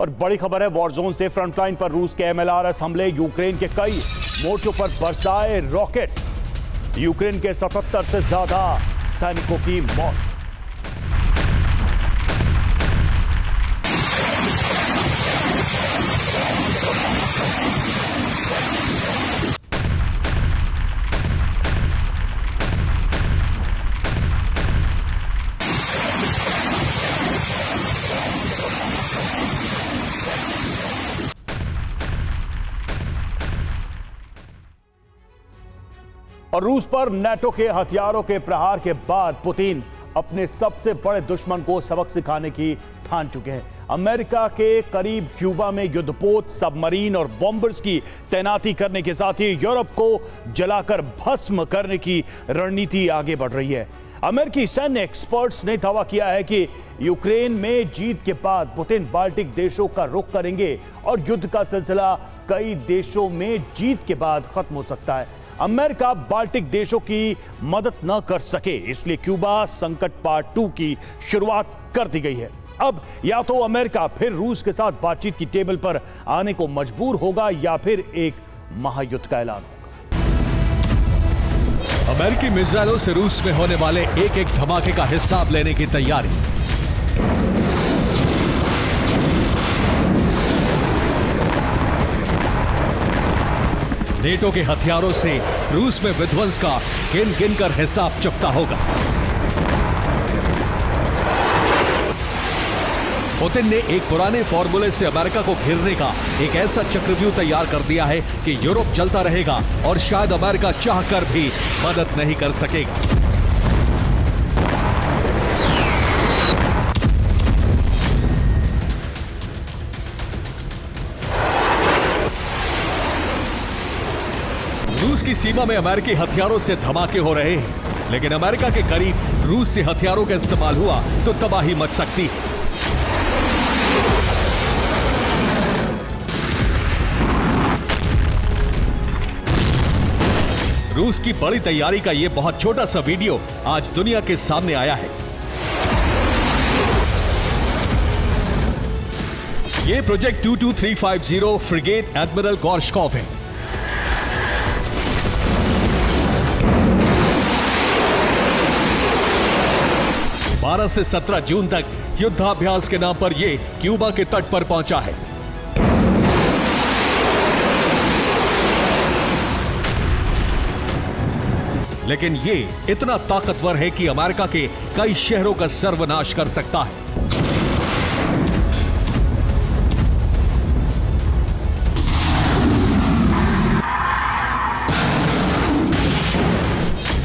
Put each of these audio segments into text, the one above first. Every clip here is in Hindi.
और बड़ी खबर है, वॉर जोन से फ्रंटलाइन पर रूस के MLRS हमले, यूक्रेन के कई मोर्चों पर बरसाए रॉकेट, यूक्रेन के 77 से ज्यादा सैनिकों की मौत। और रूस पर नेटो के हथियारों के प्रहार के बाद पुतिन अपने सबसे बड़े दुश्मन को सबक सिखाने की ठान चुके हैं। अमेरिका के करीब क्यूबा में युद्धपोत, सबमरीन और बॉम्बर्स की तैनाती करने के साथ ही यूरोप को जलाकर भस्म करने की रणनीति आगे बढ़ रही है। अमेरिकी सैन्य एक्सपर्ट्स ने दावा किया है कि यूक्रेन में जीत के बाद पुतिन बाल्टिक देशों का रुख करेंगे और युद्ध का सिलसिला कई देशों में जीत के बाद खत्म हो सकता है। अमेरिका बाल्टिक देशों की मदद न कर सके, इसलिए क्यूबा संकट पार्ट 2 की शुरुआत कर दी गई है। अब या तो अमेरिका फिर रूस के साथ बातचीत की टेबल पर आने को मजबूर होगा या फिर एक महायुद्ध का ऐलान होगा। अमेरिकी मिसाइलों से रूस में होने वाले एक एक धमाके का हिसाब लेने की तैयारी। नेटो के हथियारों से रूस में विध्वंस का गिन गिन कर हिसाब चुकता होगा। पुतिन ने एक पुराने फॉर्मूले से अमेरिका को घेरने का एक ऐसा चक्रव्यूह तैयार कर दिया है कि यूरोप जलता रहेगा और शायद अमेरिका चाहकर भी मदद नहीं कर सकेगा। रूस की सीमा में अमेरिकी हथियारों से धमाके हो रहे हैं, लेकिन अमेरिका के करीब रूस से हथियारों का इस्तेमाल हुआ तो तबाही मच सकती है। रूस की बड़ी तैयारी का यह बहुत छोटा सा वीडियो आज दुनिया के सामने आया है। यह प्रोजेक्ट 22350 फ्रिगेट एडमिरल गोर्शकोव है। बारह से 17 जून तक युद्धाभ्यास के नाम पर यह क्यूबा के तट पर पहुंचा है। लेकिन यह इतना ताकतवर है कि अमेरिका के कई शहरों का सर्वनाश कर सकता है।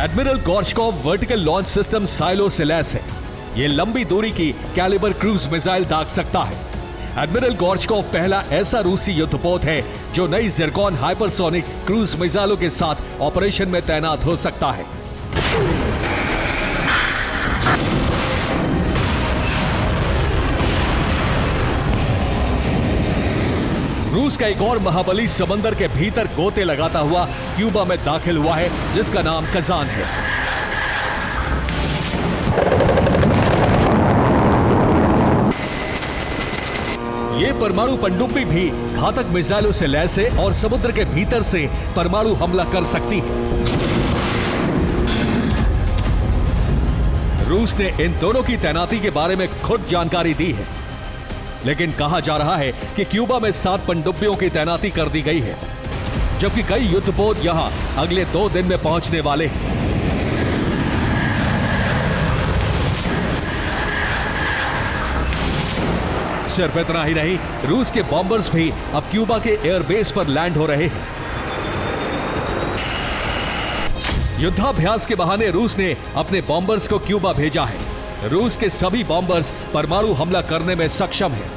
Admiral Gorshkov vertical launch system silo से लैस है। यह लंबी दूरी की कैलिबर क्रूज मिसाइल दाग सकता है। एडमिरल गोर्शकोव पहला ऐसा रूसी युद्धपोत है जो नई जिरकॉन हाइपरसोनिक क्रूज मिसाइलों के साथ ऑपरेशन में तैनात हो सकता है। रूस का एक और महाबली समंदर के भीतर गोते लगाता हुआ क्यूबा में दाखिल हुआ है, जिसका नाम कजान है। ये परमाणु पनडुब्बी भी घातक मिसाइलों से लैस है और समुद्र के भीतर से परमाणु हमला कर सकती है। रूस ने इन दोनों की तैनाती के बारे में खुद जानकारी दी है, लेकिन कहा जा रहा है कि क्यूबा में 7 पनडुब्बियों की तैनाती कर दी गई है, जबकि कई युद्धपोत यहां अगले 2 दिन में पहुंचने वाले हैं। सिर्फ इतना ही नहीं, रूस के बॉम्बर्स भी अब क्यूबा के एयरबेस पर लैंड हो रहे हैं। युद्धाभ्यास के बहाने रूस ने अपने बॉम्बर्स को क्यूबा भेजा है। रूस के सभी बॉम्बर्स परमाणु हमला करने में सक्षम हैं।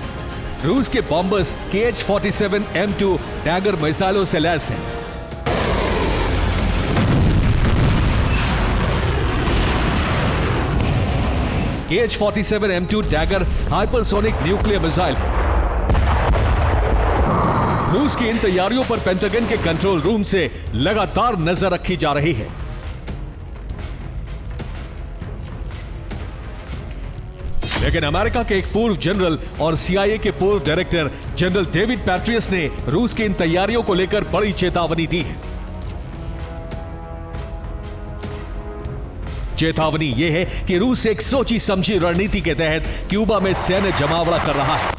रूस के बॉम्बर्स KH-47 M2 डैगर मिसाइलों से लैस हैं। KH-47 M2 dagger hypersonic nuclear missile है। रूस की इन तैयारियों पर पेंटागन के कंट्रोल रूम से लगातार नजर रखी जा रही है। लेकिन अमेरिका के एक पूर्व जनरल और CIA के पूर्व डायरेक्टर जनरल डेविड पैट्रियस ने रूस की इन तैयारियों को लेकर बड़ी चेतावनी दी है। चेतावनी यह है कि रूस एक सोची समझी रणनीति के तहत क्यूबा में सैन्य जमावड़ा कर रहा है,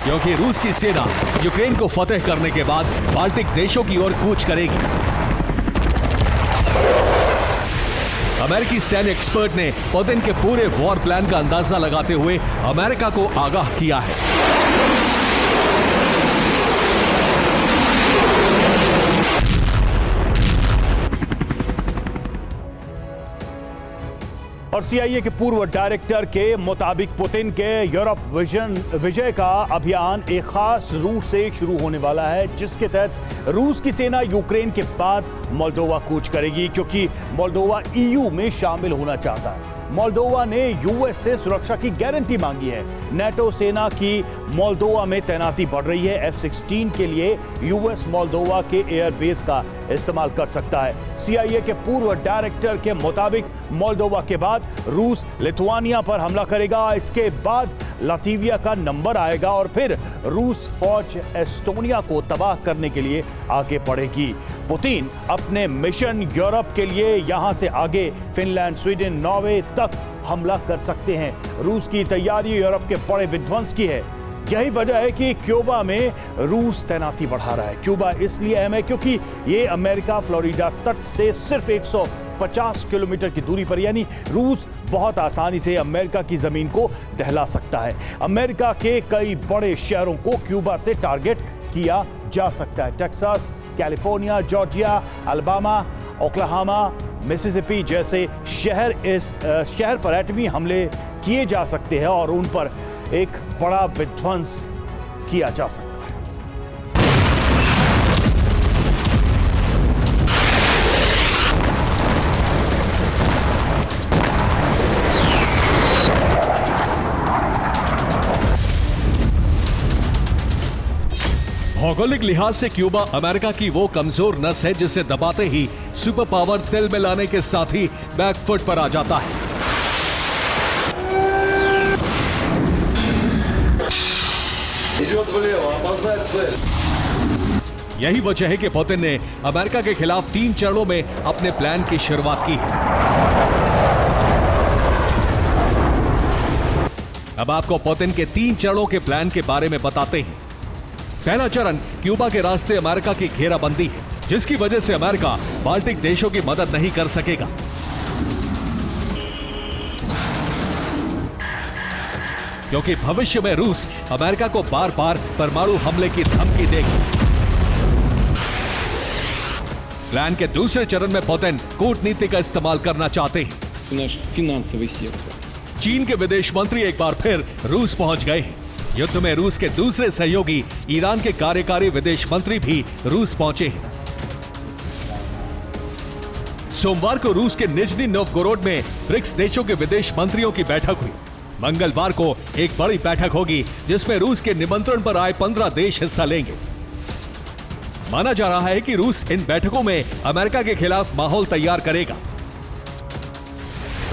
क्योंकि रूस की सेना यूक्रेन को फतेह करने के बाद बाल्टिक देशों की ओर कूच करेगी। अमेरिकी सैन्य एक्सपर्ट ने पुतिन के पूरे वॉर प्लान का अंदाजा लगाते हुए अमेरिका को आगाह किया है। और CIA के पूर्व डायरेक्टर के मुताबिक पुतिन के यूरोप विजय का अभियान एक खास रूट से शुरू होने वाला है, जिसके तहत रूस की सेना यूक्रेन के बाद मोल्दोवा कूच करेगी, क्योंकि मोल्दोवा EU में शामिल होना चाहता है। मोल्दोवा ने US से सुरक्षा की गारंटी मांगी है। NATO सेना की मोल्दोवा में तैनाती बढ़ रही है। F-16 के लिए US मोल्दोवा के एयरबेस का इस्तेमाल कर सकता है। CIA के पूर्व डायरेक्टर के मुताबिक मोल्दोवा के बाद रूस लिथुआनिया पर हमला करेगा, इसके बाद लातविया का नंबर आएगा और फिर रूस फौज एस्टोनिया को तबाह करने के लिए आगे बढ़ेगी। पुतिन अपने मिशन यूरोप के लिए यहां से आगे फिनलैंड, स्वीडन, नॉर्वे तक हमला कर सकते हैं। रूस की तैयारी यूरोप के बड़े विध्वंस की है। यही वजह है कि क्यूबा में रूस तैनाती बढ़ा रहा है। क्यूबा इसलिए अहम है क्योंकि ये अमेरिका फ्लोरिडा तट से सिर्फ 150 किलोमीटर की दूरी पर, यानी रूस बहुत आसानी से अमेरिका की जमीन को दहला सकता है। अमेरिका के कई बड़े शहरों को क्यूबा से टारगेट किया जा सकता है। Texas, California, Georgia, Alabama, Oklahoma, Mississippi जैसे शहर पर एटमी हमले किए जा सकते हैं और उन पर एक बड़ा विध्वंस किया जा सकता है। भौगोलिक लिहाज से क्यूबा अमेरिका की वो कमजोर नस है जिसे दबाते ही सुपर पावर तेल में लाने के साथ ही बैकफुट पर आ जाता है। यही वजह है कि पुतिन ने अमेरिका के खिलाफ 3 चरणों में अपने प्लान की शुरुआत की है। अब आपको पुतिन के 3 चरणों के प्लान के बारे में बताते हैं। पहला चरण क्यूबा के रास्ते अमेरिका की घेराबंदी है, जिसकी वजह से अमेरिका बाल्टिक देशों की मदद नहीं कर सकेगा। क्योंकि भविष्य में रूस अमेरिका को बार बार परमाणु हमले की धमकी देगी। प्लान के दूसरे चरण में पुतिन कूटनीति का इस्तेमाल करना चाहते हैं। चीन के विदेश मंत्री एक बार फिर रूस पहुंच गए हैं। युद्ध में रूस के दूसरे सहयोगी ईरान के कार्यकारी विदेश मंत्री भी रूस पहुंचे हैं। सोमवार को रूस के निजनी नोवगोरोड में ब्रिक्स देशों के विदेश मंत्रियों की बैठक हुई। मंगलवार को एक बड़ी बैठक होगी जिसमें रूस के निमंत्रण पर आए 15 देश हिस्सा लेंगे। माना जा रहा है कि रूस इन बैठकों में अमेरिका के खिलाफ माहौल तैयार करेगा।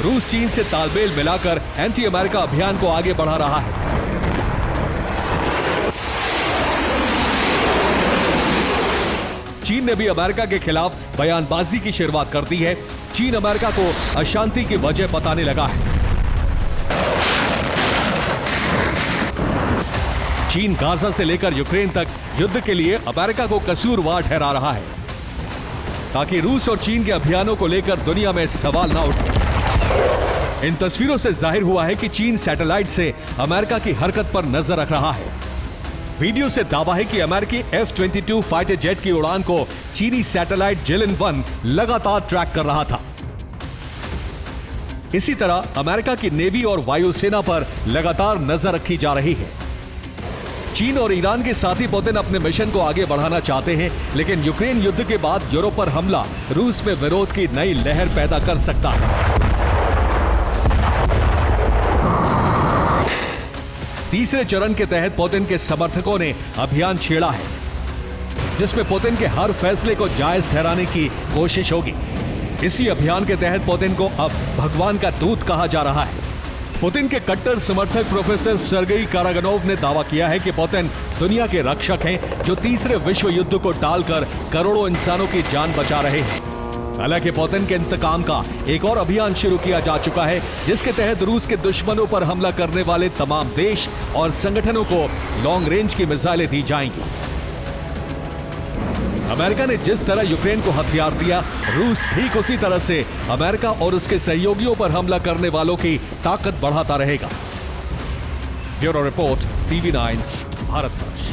रूस चीन से तालमेल मिलाकर एंटी अमेरिका अभियान को आगे बढ़ा रहा है। चीन ने भी अमेरिका के खिलाफ बयानबाजी की शुरुआत कर दी है। चीन अमेरिका को अशांति की वजह बताने लगा है। चीन गाजा से लेकर यूक्रेन तक युद्ध के लिए अमेरिका को कसूरवार ठहरा रहा है, ताकि रूस और चीन के अभियानों को लेकर दुनिया में सवाल ना उठे। इन तस्वीरों से जाहिर हुआ है कि चीन सैटेलाइट से अमेरिका की हरकत पर नजर रख रहा है। वीडियो से दावा है कि अमेरिकी F-22 फाइटर जेट की उड़ान को चीनी सैटेलाइट जिलिन-1 लगातार ट्रैक कर रहा था। इसी तरह अमेरिका की नेवी और वायुसेना पर लगातार नजर रखी जा रही है। चीन और ईरान के साथ ही पुतिन अपने मिशन को आगे बढ़ाना चाहते हैं, लेकिन यूक्रेन युद्ध के बाद यूरोप पर हमला रूस में विरोध की नई लहर पैदा कर सकता है। तीसरे चरण के तहत पुतिन के समर्थकों ने अभियान छेड़ा है, जिसमें पुतिन के हर फैसले को जायज ठहराने की कोशिश होगी। इसी अभियान के तहत पुतिन को अब भगवान का दूत कहा जा रहा है। पुतिन के कट्टर समर्थक प्रोफेसर सर्गेई कारागनोव ने दावा किया है कि पुतिन दुनिया के रक्षक हैं जो तीसरे विश्व युद्ध को टालकर करोड़ों इंसानों की जान बचा रहे हैं। हालांकि पुतिन के इंतकाम का एक और अभियान शुरू किया जा चुका है, जिसके तहत रूस के दुश्मनों पर हमला करने वाले तमाम देश और संगठनों को लॉन्ग रेंज की मिसाइलें दी जाएंगी। अमेरिका ने जिस तरह यूक्रेन को हथियार दिया, रूस ठीक उसी तरह से अमेरिका और उसके सहयोगियों पर हमला करने वालों की ताकत बढ़ाता रहेगा। Bureau report, TV9, Bharatvarsh.